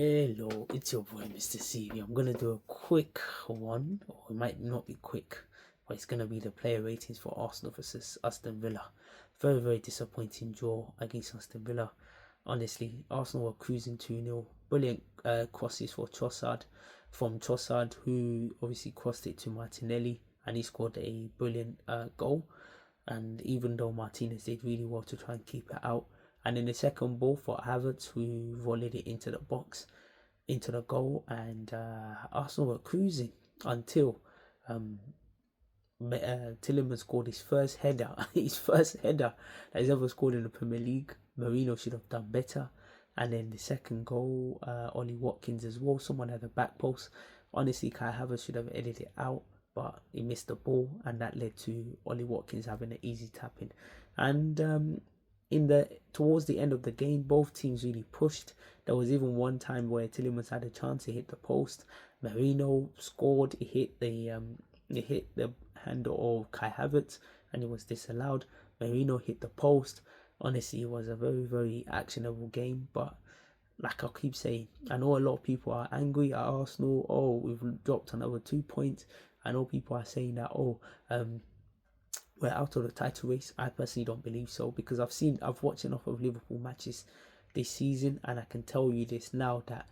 Hello, it's your boy Mr. CV. I'm gonna do a quick one, or it might not be quick, but it's gonna be the player ratings for Arsenal versus Aston Villa. Very, very disappointing draw against Aston Villa. Honestly, Arsenal were cruising 2-0. Brilliant crosses for Trossard from Trossard, who obviously crossed it to Martinelli, and he scored a brilliant goal. And even though Martinez did really well to try and keep it out, and in the second ball for Havertz, who volleyed it into the box, into the goal, and Arsenal were cruising until um, Tillman scored his first header, his first header that he's ever scored in the Premier League. Marino should have done better. And then the second goal, Ollie Watkins as well, someone at the back post. Honestly, Kai Havertz should have edited it out, but he missed the ball, and that led to Ollie Watkins having an easy tap in. And towards the end of the game, both teams really pushed. There was even one time where Tillemans had a chance to hit the post. Marino scored. He hit the handle of Kai Havertz, and it was disallowed. Marino hit the post. Honestly, it was a very, very actionable game, but like I keep saying, I know a lot of people are angry at Arsenal. Oh, we've dropped another 2 points. I know people are saying that, we're out of the title race. I personally don't believe so, because I've watched enough of Liverpool matches this season, and I can tell you this now, that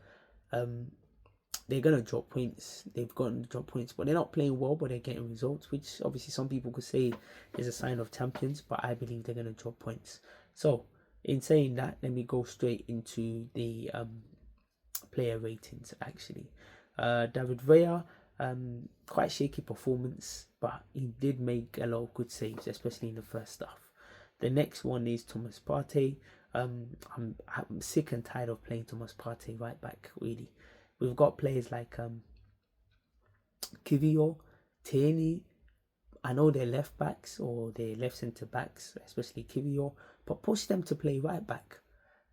they're gonna drop points. They've gotten to drop points, but they're not playing well, but they're getting results, which obviously some people could say is a sign of champions, but I believe they're gonna drop points. So in saying that, let me go straight into the player ratings actually. David Villa, quite shaky performance, but he did make a lot of good saves, especially in the first half. The next one is Thomas Partey. I'm sick and tired of playing Thomas Partey right back, really. We've got players like Kivio, Tierney. I know they're left backs or they're left centre backs, especially Kivio, but push them to play right back.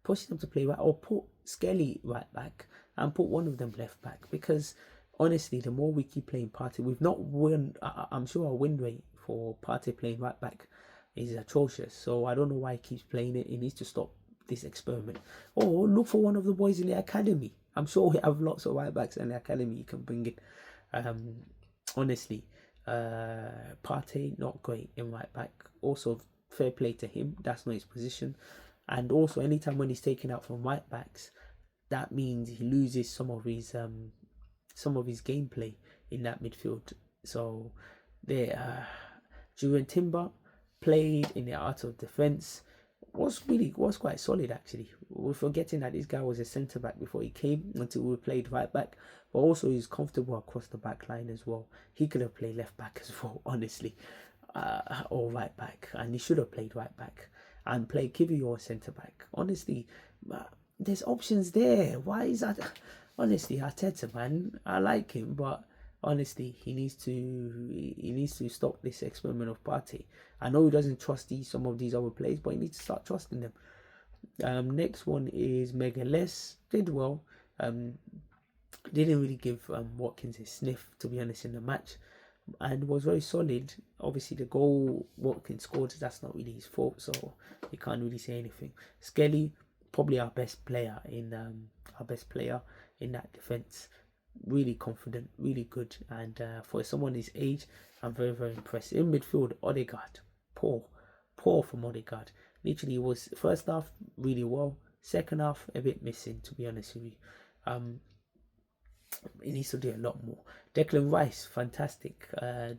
Push them to play right, or put Skelly right back and put one of them left back, because honestly, the more we keep playing Partey, we've not won. I'm sure our win rate for Partey playing right back is atrocious. So I don't know why he keeps playing it. He needs to stop this experiment. Or look for one of the boys in the academy. I'm sure we have lots of right backs in the academy you can bring in. Honestly, Partey not great in right back. Also, fair play to him. That's not his position. And also, anytime when he's taken out from right backs, that means he loses some of his gameplay in that midfield. So there, Julian Timber played in the art of defense. Was quite solid actually. We're forgetting that this guy was a centre back before he came, until we played right back. But also he's comfortable across the back line as well. He could have played left back as well, honestly, or right back, and he should have played right back and played Kivi or centre back. Honestly, there's options there. Why is that? Honestly, Arteta, man, I like him, but honestly, he needs to stop this experiment of Partey. I know he doesn't trust some of these other players, but he needs to start trusting them. Next one is Megaless. Did well. Didn't really give Watkins a sniff, to be honest, in the match, and was very solid. Obviously, the goal Watkins scored, that's not really his fault, so you can't really say anything. Skelly, probably our best player in that defense. Really confident, really good, and for someone his age, I'm very, very impressed. In midfield, Odegaard, poor from Odegaard. Literally, was first half really well, second half a bit missing, to be honest with you. He needs to do a lot more. Declan Rice, fantastic,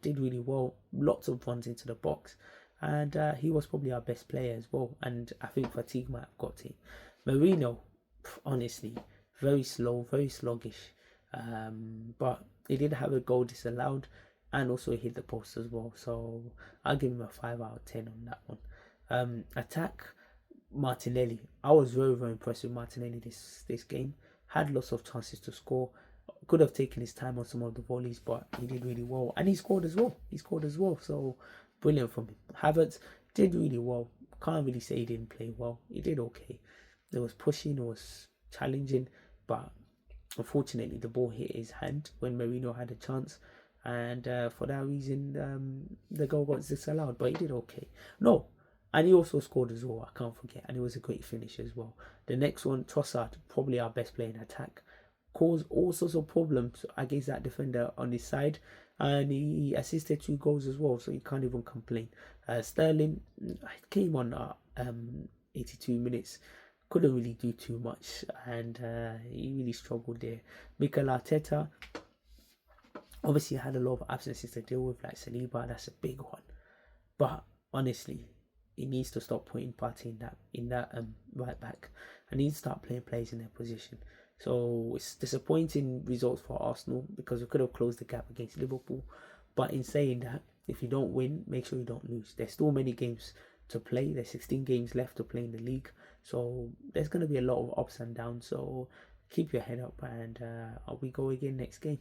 did really well, lots of runs into the box, and he was probably our best player as well. And I think fatigue might have got him. Marino, honestly, very slow, very sluggish. But he did have a goal disallowed, and also he hit the post as well. So I'll give him a 5 out of 10 on that one. Attack, Martinelli. I was very, very impressed with Martinelli this game. Had lots of chances to score. Could have taken his time on some of the volleys, but he did really well, and he scored as well. So brilliant from him. Havertz did really well. Can't really say he didn't play well. He did okay. There was pushing, it was challenging, but unfortunately the ball hit his hand when Marino had a chance, and for that reason the goal was disallowed, but he did okay. No, And he also scored as well, I can't forget. And it was a great finish as well. The next one, Trossard, probably our best player in attack, caused all sorts of problems against that defender on his side. And he assisted 2 goals as well, so you can't even complain. Sterling came on 82 minutes, couldn't really do too much, and he really struggled there. Mikel Arteta obviously had a lot of absences to deal with, like Saliba, that's a big one. But honestly, he needs to stop putting Partey in that right back, and he needs to start playing players in their position. So it's disappointing results for Arsenal because we could have closed the gap against Liverpool. But in saying that, if you don't win, make sure you don't lose. There's still many games to play. There's 16 games left to play in the league. So there's going to be a lot of ups and downs. So keep your head up, and we go again next game.